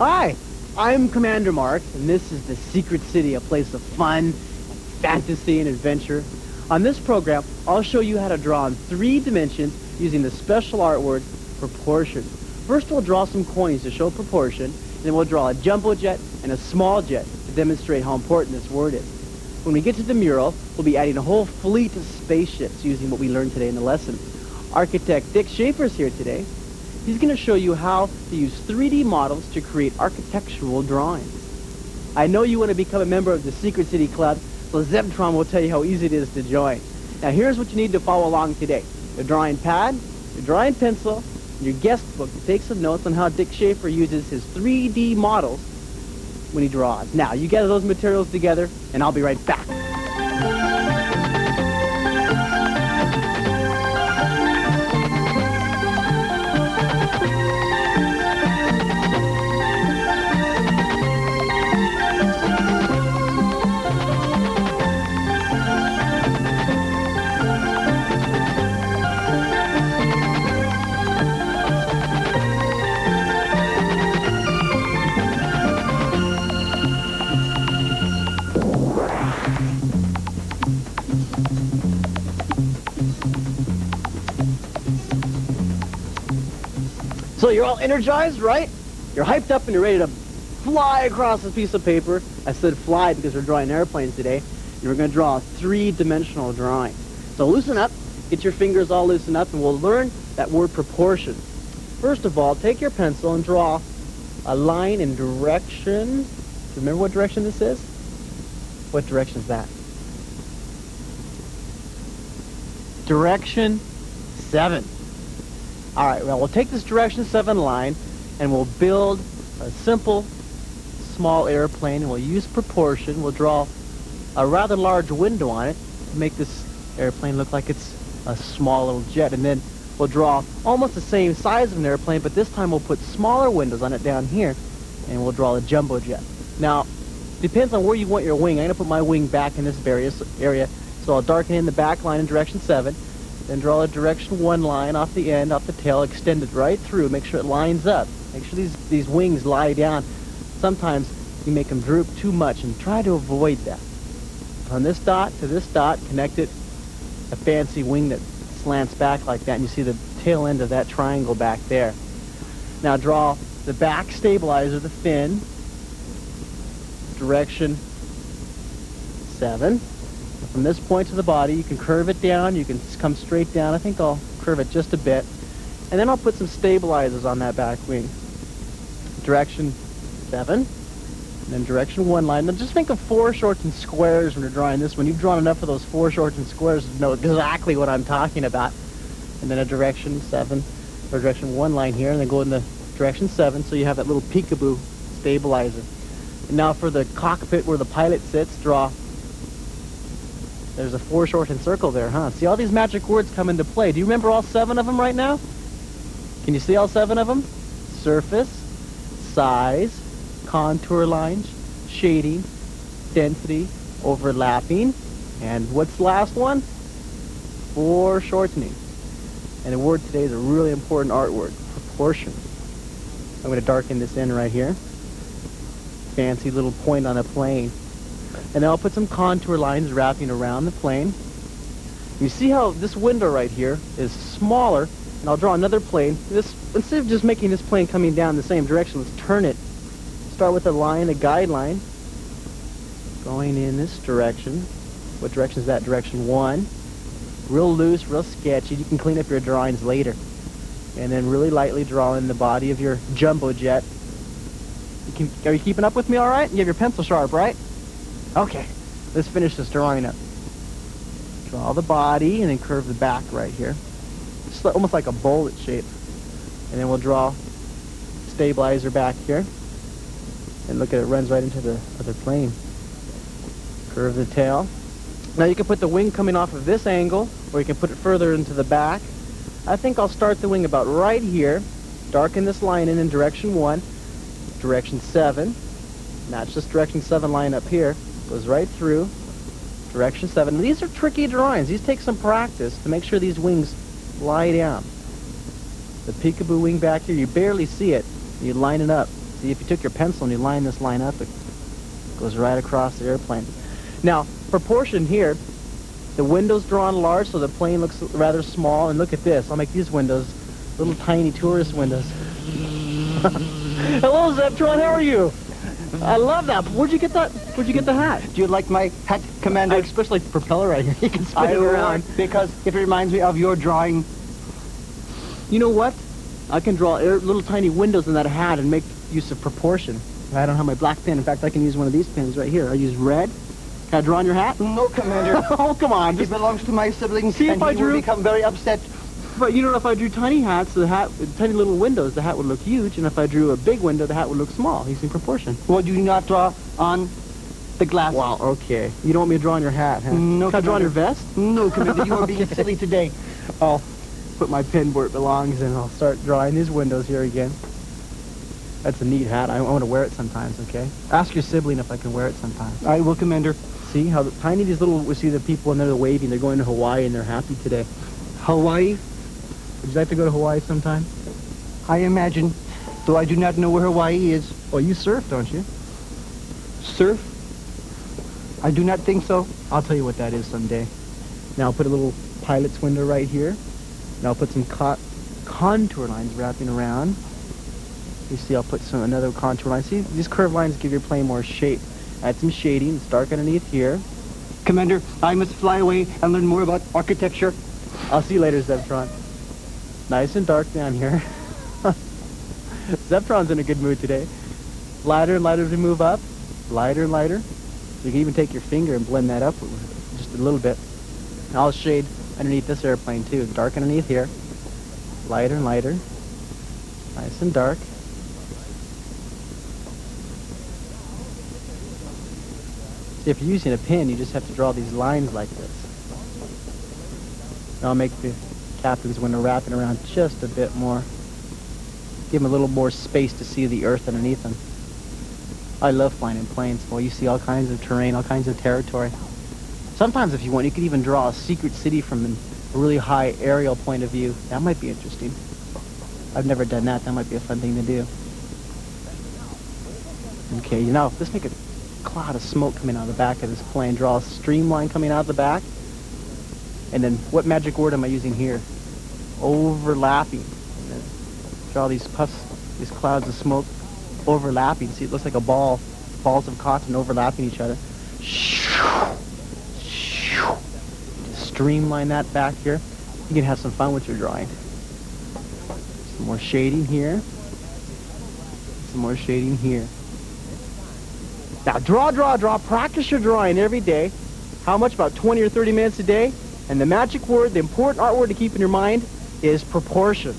Hi, I'm Commander Mark, and this is the Secret City, a place of fun, and fantasy, and adventure. On this program, I'll show you how to draw in 3 dimensions using the special art word, proportion. First, we'll draw some coins to show proportion, and then we'll draw a jumbo jet and a small jet to demonstrate how important this word is. When we get to the mural, we'll be adding a whole fleet of spaceships using what we learned today in the lesson. Architect Dick Schaefer is here today. He's going to show you how to use 3D models to create architectural drawings. I know you want to become a member of the Secret City Club, so Zebtron will tell you how easy it is to join. Now here's what you need to follow along today. Your drawing pad, your drawing pencil, and your guest book to take some notes on how Dick Schaefer uses his 3D models when he draws. Now, you gather those materials together, and I'll be right back. So you're all energized, right? You're hyped up and you're ready to fly across this piece of paper. I said fly because we're drawing airplanes today. And we're going to draw a 3-dimensional drawing. So loosen up, get your fingers all loosened up, and we'll learn that word proportion. First of all, take your pencil and draw a line in direction. Do you remember what direction this is? What direction is that? Direction 7. All right, well, we'll take this direction 7 line and we'll build a simple small airplane, and we'll use proportion. We'll draw a rather large window on it to make this airplane look like it's a small little jet. And then we'll draw almost the same size of an airplane, but this time we'll put smaller windows on it down here, and we'll draw a jumbo jet. Now, depends on where you want your wing. I'm going to put my wing back in this area, so I'll darken in the back line in direction 7. Then draw a direction 1 line off the end, off the tail, extend it right through. Make sure it lines up. Make sure these wings lie down. Sometimes you make them droop too much, and try to avoid that. From this dot to this dot, connect it, a fancy wing that slants back like that, and you see the tail end of that triangle back there. Now draw the back stabilizer, the fin, direction 7. From this point to the body, you can curve it down, you can come straight down. I think I'll curve it just a bit. And then I'll put some stabilizers on that back wing. Direction 7, and then direction 1 line. Now just think of foreshortened and squares when you're drawing this one. You've drawn enough of those foreshortened and squares to know exactly what I'm talking about. And then a direction 7, or direction 1 line here, and then go in the direction 7, so you have that little peekaboo stabilizer. And now for the cockpit where the pilot sits, draw. There's a foreshortened circle there, huh? See, all these magic words come into play. Do you remember all 7 of them right now? Can you see all 7 of them? Surface, size, contour lines, shading, density, overlapping, and what's the last one? Foreshortening. And the word today is a really important art word, proportion. I'm going to darken this in right here. Fancy little point on a plane. And then I'll put some contour lines wrapping around the plane. You see how this window right here is smaller, and I'll draw another plane. Instead of just making this plane coming down the same direction, let's turn it. Start with a line, a guideline, going in this direction. What direction is that? Direction 1. Real loose, real sketchy. You can clean up your drawings later. And then really lightly draw in the body of your jumbo jet. Are you keeping up with me all right? You have your pencil sharp, right? Okay, let's finish this drawing up. Draw the body and then curve the back right here. Just almost like a bullet shape. And then we'll draw stabilizer back here. And look at it, runs right into the other plane. Curve the tail. Now you can put the wing coming off of this angle, or you can put it further into the back. I think I'll start the wing about right here. Darken this line in direction 1, direction 7. Match this direction 7 line up here. Goes right through, direction 7. And these are tricky drawings. These take some practice to make sure these wings lie down. The peekaboo wing back here, you barely see it. You line it up. See, if you took your pencil and you line this line up, it goes right across the airplane. Now, proportion here, the window's drawn large so the plane looks rather small. And look at this. I'll make these windows little tiny tourist windows. Hello, Zeptron. How are you? I love that. Where'd you get that? Where'd you get the hat? Do you like my hat, Commander? I especially like the propeller right here. You can spin it around. Because it reminds me of your drawing. You know what? I can draw little tiny windows in that hat and make use of proportion. I don't have my black pen. In fact, I can use one of these pens right here. I use red. Can I draw on your hat? No, Commander. Oh, come on. It belongs to my siblings, See, and if I he will become very upset. But you know, if I drew tiny hats, the hat, tiny little windows, the hat would look huge, and if I drew a big window, the hat would look small, using proportion. Well, do you not draw on the glass? Wow, okay. You don't want me to draw on your hat, huh? No, Can I draw on Commander. your vest? No, Commander, you are being Okay. silly today. I'll put my pen where it belongs, and I'll start drawing these windows here again. That's a neat hat. I want to wear it sometimes, okay? Ask your sibling if I can wear it sometimes. I will, Commander. See how tiny these little, we see the people in there waving, they're going to Hawaii and they're happy today. Hawaii? Would you like to go to Hawaii sometime? I imagine, though I do not know where Hawaii is. Well, you surf, don't you? Surf? I do not think so. I'll tell you what that is someday. Now I'll put a little pilot's window right here. And I'll put some contour lines wrapping around. You see, I'll put another contour line. See, these curved lines give your plane more shape. Add some shading. It's dark underneath here. Commander, I must fly away and learn more about architecture. I'll see you later, Zeptron. Nice and dark down here. Zeptron's in a good mood today. Lighter and lighter as we move up. Lighter and lighter. You can even take your finger and blend that up just a little bit. And I'll shade underneath this airplane too. Dark underneath here. Lighter and lighter. Nice and dark. If you're using a pen, you just have to draw these lines like this. And I'll make the captain's window wrapping around just a bit more. Give him a little more space to see the earth underneath him. I love flying in planes. Well, you see all kinds of terrain, all kinds of territory. Sometimes, if you want, you could even draw a secret city from a really high aerial point of view. That might be interesting. I've never done that. That might be a fun thing to do. Okay, you know, let's make a cloud of smoke coming out of the back of this plane. Draw a streamline coming out of the back. And then, what magic word am I using here? Overlapping. Draw these puffs, these clouds of smoke overlapping. See, it looks like a ball. Balls of cotton overlapping each other. Streamline that back here. You can have some fun with your drawing. Some more shading here. Some more shading here. Now, draw, draw, draw. Practice your drawing every day. How much? About 20 or 30 minutes a day. And the magic word, the important art word to keep in your mind is proportion.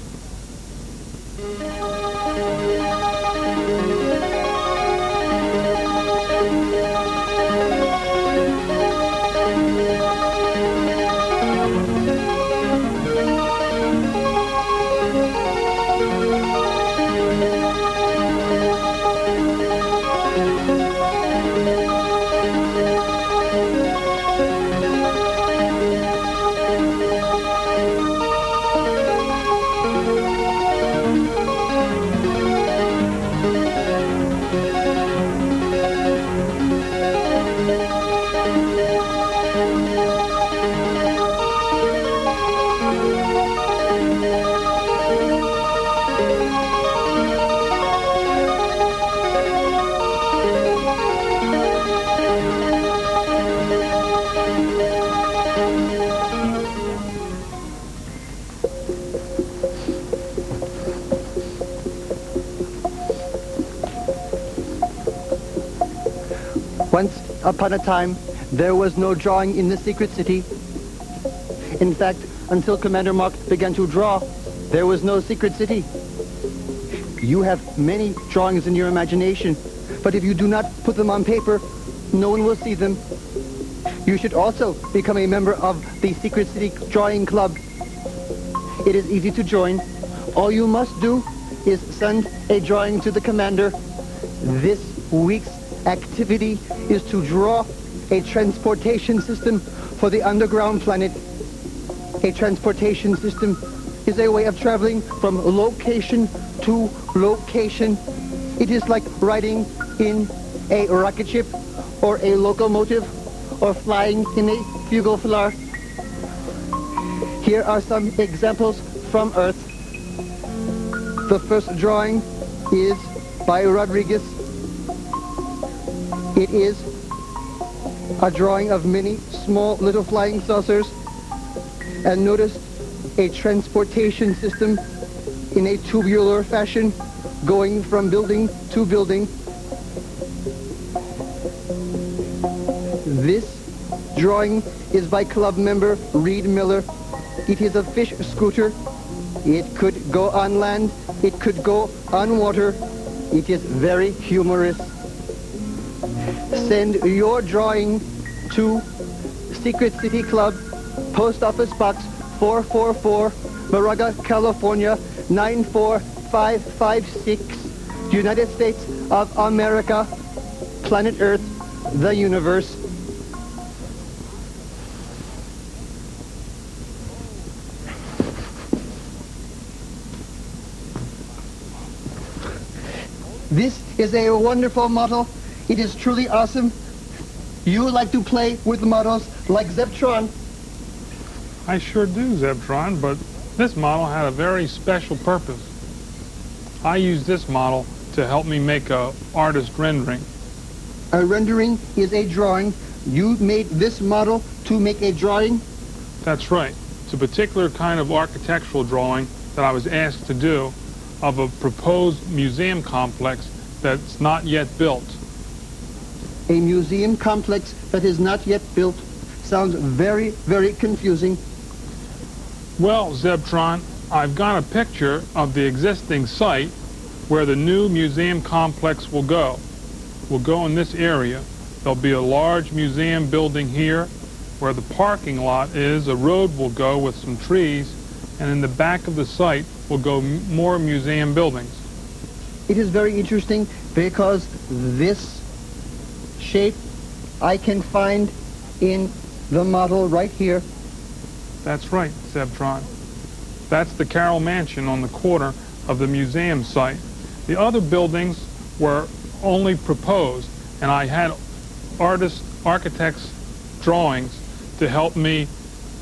Once upon a time, there was no drawing in the secret city. In fact, until Commander Mark began to draw, there was no secret city. You have many drawings in your imagination, but if you do not put them on paper, no one will see them. You should also become a member of the Secret City Drawing Club. It is easy to join. All you must do is send a drawing to the commander. This week's activity is to draw a transportation system for the underground planet. A transportation system is a way of traveling from location to location It is like riding in a rocket ship or a locomotive or flying in a fuglefilar. Here are some examples from Earth. The first drawing is by Rodriguez. It is a drawing of many small little flying saucers. And notice a transportation system in a tubular fashion going from building to building. This drawing is by club member Reed Miller. It is a fish scooter. It could go on land. It could go on water. It is very humorous. Send your drawing to Secret City Club, Post Office Box 444, Moraga, California 94556, United States of America, planet Earth, the universe. This is a wonderful model. It is truly awesome. You like to play with models like Zeptron. I sure do, Zeptron, but this model had a very special purpose. I used this model to help me make a artist rendering. A rendering is a drawing. You made this model to make a drawing? That's right. It's a particular kind of architectural drawing that I was asked to do of a proposed museum complex that's not yet built. A museum complex that is not yet built sounds very, very confusing. Well, Zebtron, I've got a picture of the existing site where the new museum complex will go. Will go in this area. There'll be a large museum building here. Where the parking lot is, a road will go with some trees, and in the back of the site will go more museum buildings. It is very interesting because this shape I can find in the model right here. That's right, Zebtron. That's the Carroll Mansion on the corner of the museum site. The other buildings were only proposed, and I had architects' drawings to help me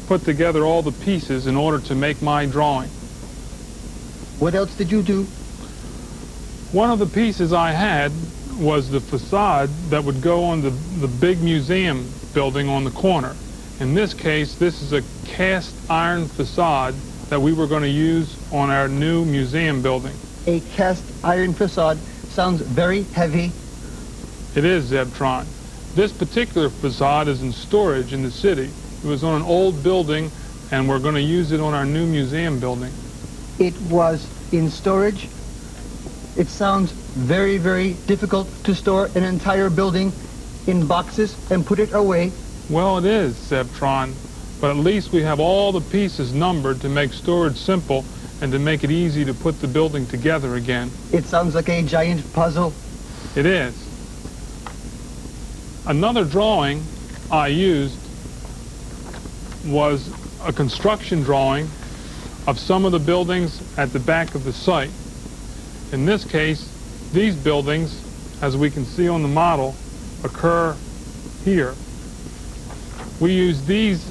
put together all the pieces in order to make my drawing. What else did you do? One of the pieces I had was the facade that would go on the big museum building on the corner. In this case, this is a cast iron facade that we were going to use on our new museum building. A cast iron facade sounds very heavy. It is, Zebtron. This particular facade is in storage in the city. It was on an old building, and we're going to use it on our new museum building. It was in storage. It sounds very, very difficult to store an entire building in boxes and put it away. Well, it is, Zebtron, but at least we have all the pieces numbered to make storage simple and to make it easy to put the building together again. It sounds like a giant puzzle. It is. Another drawing I used was a construction drawing of some of the buildings at the back of the site. In this case, these buildings, as we can see on the model, occur here. We used these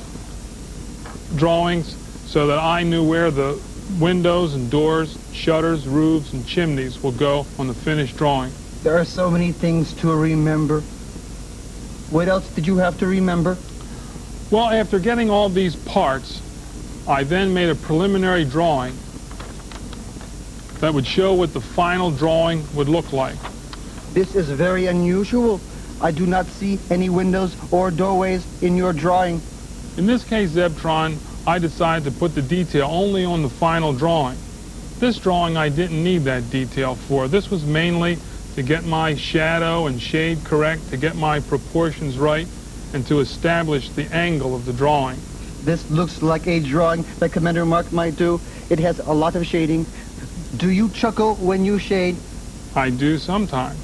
drawings so that I knew where the windows and doors, shutters, roofs, and chimneys will go on the finished drawing. There are so many things to remember. What else did you have to remember? Well, after getting all these parts, I then made a preliminary drawing that would show what the final drawing would look like. This is very unusual. I do not see any windows or doorways in your drawing. In this case, Zebtron, I decided to put the detail only on the final drawing. This drawing I didn't need that detail for. This was mainly to get my shadow and shade correct, to get my proportions right, and to establish the angle of the drawing. This looks like a drawing that Commander Mark might do. It has a lot of shading. Do you chuckle when you shade? I do sometimes.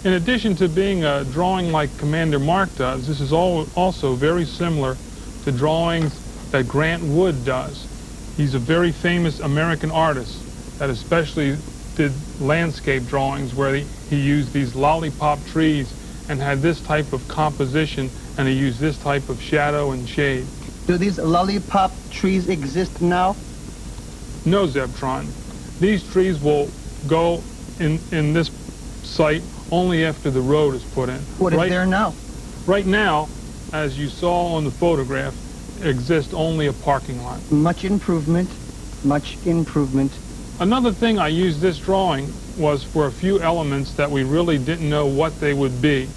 In addition to being a drawing like Commander Mark does, this is also very similar to drawings that Grant Wood does. He's a very famous American artist that especially did landscape drawings where he used these lollipop trees and had this type of composition, and he used this type of shadow and shade. Do these lollipop trees exist now? No, Zebtron. These trees will go in this site only after the road is put in. What is there now? Right now, as you saw on the photograph, exists only a parking lot. Much improvement, much improvement. Another thing I used this drawing was for a few elements that we really didn't know what they would be.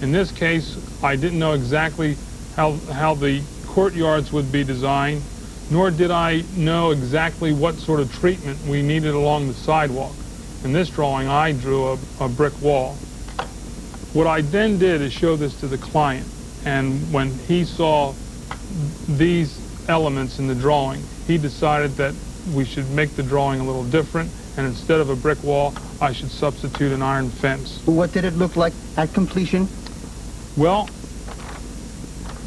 In this case, I didn't know exactly how the courtyards would be designed, nor did I know exactly what sort of treatment we needed along the sidewalk. In this drawing, I drew a brick wall. What I then did is show this to the client, and when he saw these elements in the drawing, he decided that we should make the drawing a little different, and instead of a brick wall, I should substitute an iron fence. What did it look like at completion? Well,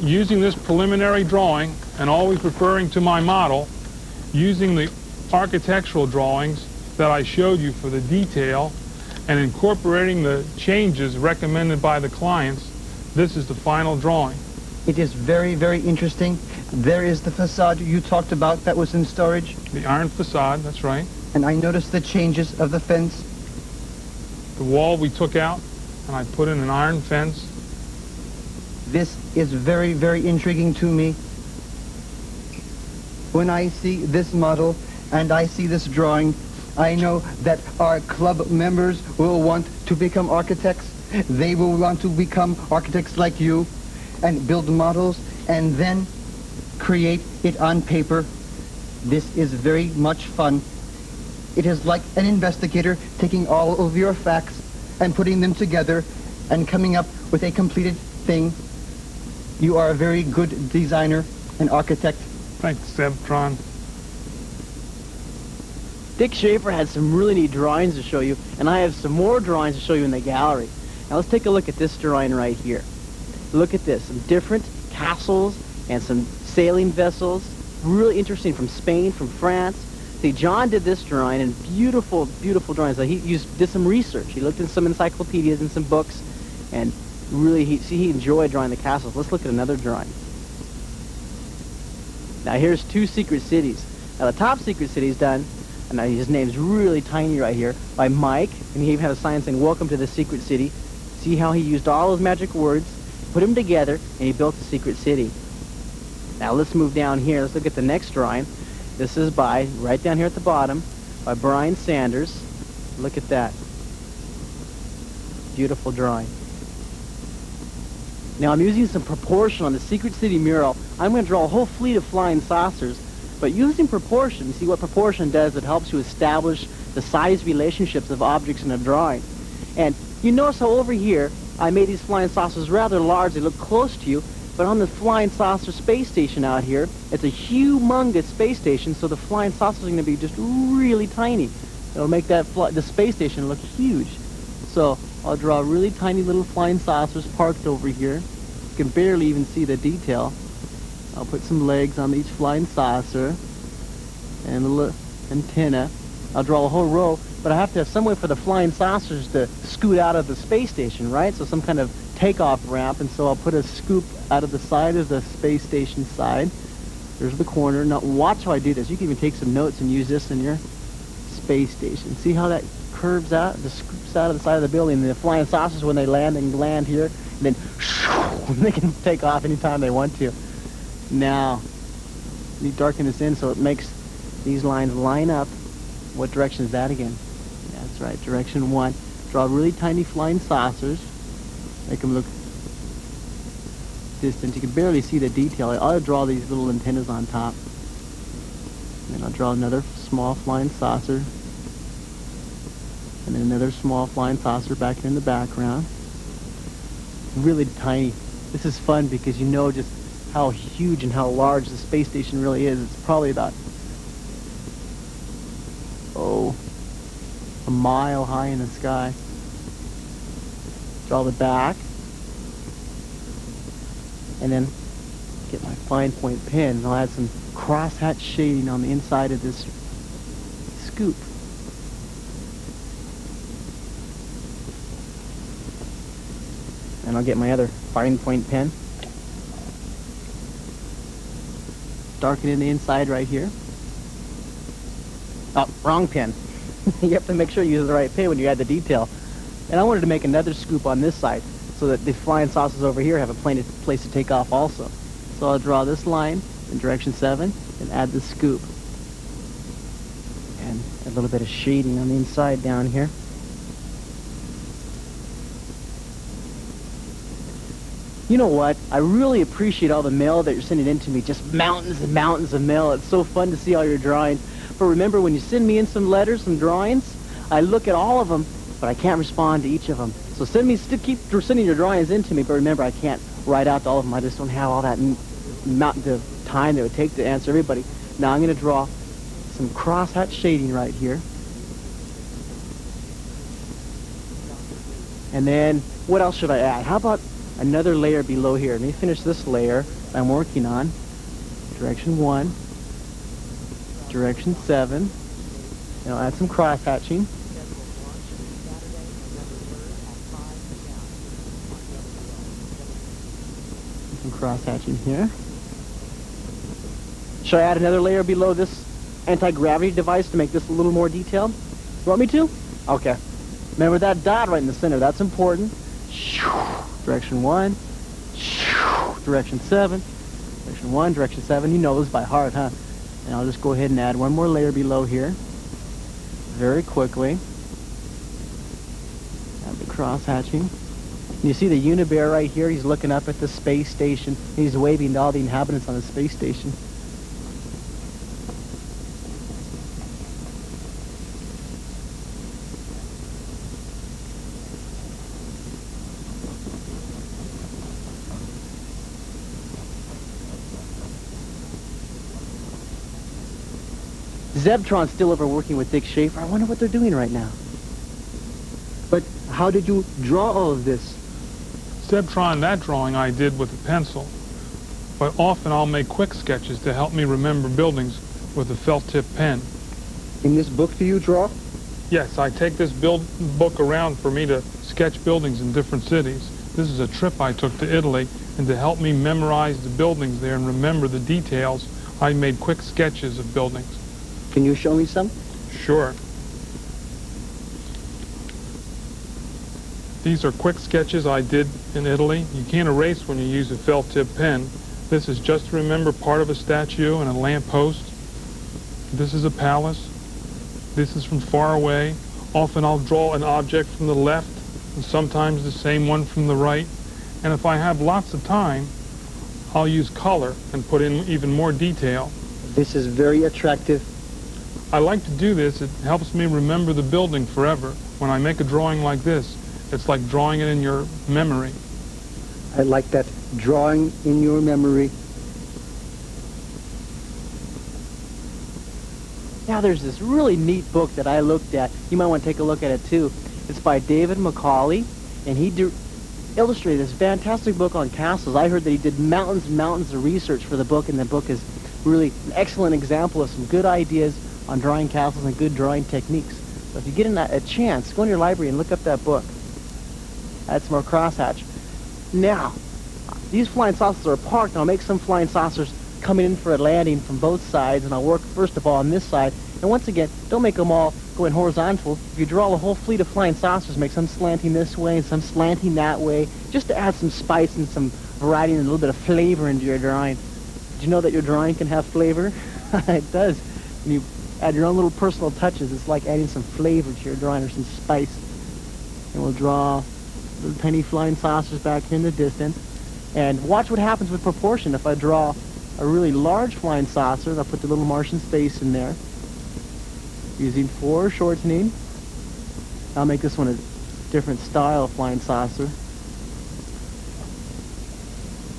using this preliminary drawing, and always referring to my model, using the architectural drawings that I showed you for the detail, and incorporating the changes recommended by the clients, this is the final drawing. It is very, very interesting. There is the facade you talked about that was in storage. The iron facade, that's right. And I noticed the changes of the fence. The wall we took out, and I put in an iron fence. This is very, very intriguing to me. When I see this model and I see this drawing, I know that our club members will want to become architects. They will want to become architects like you and build models and then create it on paper. This is very much fun. It is like an investigator taking all of your facts and putting them together and coming up with a completed thing. You are a very good designer and architect. Thanks, Zebtron. Dick Schaefer had some really neat drawings to show you, and I have some more drawings to show you in the gallery. Now let's take a look at this drawing right here. Look at this, some different castles and some sailing vessels. Really interesting, from Spain, from France. See, John did this drawing, and beautiful, beautiful drawings. Like he did some research. He looked in some encyclopedias and some books, and really, he enjoyed drawing the castles. Let's look at another drawing. Now here's two secret cities. Now the top secret city is done, and now his name's really tiny right here, by Mike, and he even had a sign saying, "Welcome to the secret city." See how he used all those magic words, put them together, and he built the secret city. Now let's move down here. Let's look at the next drawing. This is by, right down here at the bottom, by Brian Sanders. Look at that. Beautiful drawing. Now I'm using some proportion on the Secret City mural. I'm going to draw a whole fleet of flying saucers, but using proportion, see what proportion does, it helps you establish the size relationships of objects in a drawing. And you notice how over here, I made these flying saucers rather large. They look close to you, but on the flying saucer space station out here, it's a humongous space station, so the flying saucers are going to be just really tiny. It'll make the space station look huge. So I'll draw really tiny little flying saucers parked over here. You can barely even see the detail. I'll put some legs on each flying saucer and a little antenna. I'll draw a whole row, but I have to have some way for the flying saucers to scoot out of the space station, right? So some kind of takeoff ramp, and so I'll put a scoop out of the side of the space station side. There's the corner. Now watch how I do this. You can even take some notes and use this in your space station. See how that curves out, just scoops out of the side of the building. And the flying saucers, when they land, and land here, and then they can take off anytime they want to. Now, you darken this in so it makes these lines line up. What direction is that again? That's right, direction 1. Draw really tiny flying saucers. Make them look distant. You can barely see the detail. I'll draw these little antennas on top. And then I'll draw another small flying saucer. And then another small flying saucer back in the background. Really tiny. This is fun because you know just how huge and how large the space station really is. It's probably about, a mile high in the sky. Draw the back. And then get my fine point pen, and I'll add some crosshatch shading on the inside of this scoop. And I'll get my other fine point pen. Darken in the inside right here. Oh, wrong pen. You have to make sure you use the right pen when you add the detail. And I wanted to make another scoop on this side so that the flying saucers over here have a place to take off also. So I'll draw this line in direction 7 and add the scoop. And a little bit of shading on the inside down here. You know what? I really appreciate all the mail that you're sending in to me. Just mountains and mountains of mail. It's so fun to see all your drawings. But remember, when you send me in some letters, some drawings, I look at all of them, but I can't respond to each of them. So keep sending your drawings in to me, but remember, I can't write out to all of them. I just don't have all that mountain of time that it would take to answer everybody. Now I'm going to draw some crosshatch shading right here. And then, what else should I add? How about another layer below here? Let me finish this layer I'm working on. Direction 1. Direction 7. And I'll add some cross-hatching. Some cross-hatching here. Should I add another layer below this anti-gravity device to make this a little more detailed? You want me to? Okay. Remember that dot right in the center. That's important. Direction 1. Direction 7. Direction 1, direction 7. You know those by heart, huh? And I'll just go ahead and add one more layer below here. Very quickly. Add the cross-hatching. You see the Unibear right here? He's looking up at the space station. He's waving to all the inhabitants on the space station. Zebtron's still over working with Dick Schaefer. I wonder what they're doing right now. But how did you draw all of this? Zebtron, that drawing I did with a pencil. But often I'll make quick sketches to help me remember buildings with a felt tip pen. In this book do you draw? Yes, I take this book around for me to sketch buildings in different cities. This is a trip I took to Italy, and to help me memorize the buildings there and remember the details, I made quick sketches of buildings. Can you show me some? Sure. These are quick sketches I did in Italy. You can't erase when you use a felt tip pen. This is just to remember part of a statue and a lamp post. This is a palace. This is from far away. Often I'll draw an object from the left and sometimes the same one from the right. And if I have lots of time, I'll use color and put in even more detail. This is very attractive. I like to do this. It helps me remember the building forever. When I make a drawing like this, it's like drawing it in your memory. I like that. Drawing in your memory. Now there's this really neat book that I looked at. You might want to take a look at it too. It's by David Macaulay, and he illustrated this fantastic book on castles. I heard that he did mountains and mountains of research for the book, and the book is really an excellent example of some good ideas on drawing castles and good drawing techniques. So if you get a chance, go in your library and look up that book. Add some more crosshatch. Now, these flying saucers are parked, and I'll make some flying saucers coming in for a landing from both sides, and I'll work first of all on this side. And once again, don't make them all going horizontal. If you draw a whole fleet of flying saucers, make some slanting this way and some slanting that way, just to add some spice and some variety and a little bit of flavor into your drawing. Did you know that your drawing can have flavor? It does. When you add your own little personal touches, it's like adding some flavor to your drawing or some spice. And we'll draw little tiny flying saucers back here in the distance. And watch what happens with proportion. If I draw a really large flying saucer, I'll put the little Martian space in there. Using foreshortening. I'll make this one a different style of flying saucer.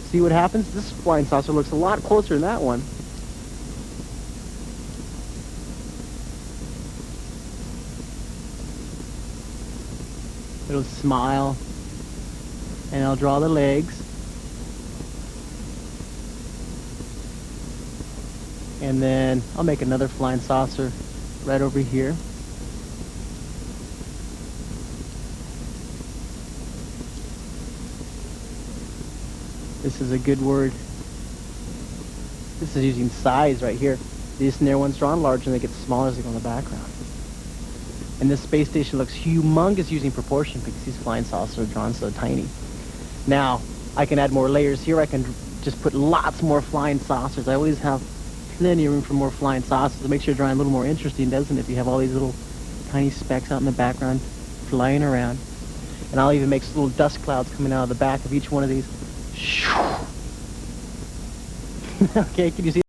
See what happens? This flying saucer looks a lot closer than that one. It'll smile. And I'll draw the legs. And then I'll make another flying saucer right over here. This is a good word. This is using size right here. These near ones drawn large and they get smaller as they go in the background. And this space station looks humongous using proportion because these flying saucers are drawn so tiny. Now, I can add more layers here. I can just put lots more flying saucers. I always have plenty of room for more flying saucers. It makes your drawing a little more interesting, doesn't it? If you have all these little tiny specks out in the background flying around. And I'll even make little dust clouds coming out of the back of each one of these. Okay, can you see?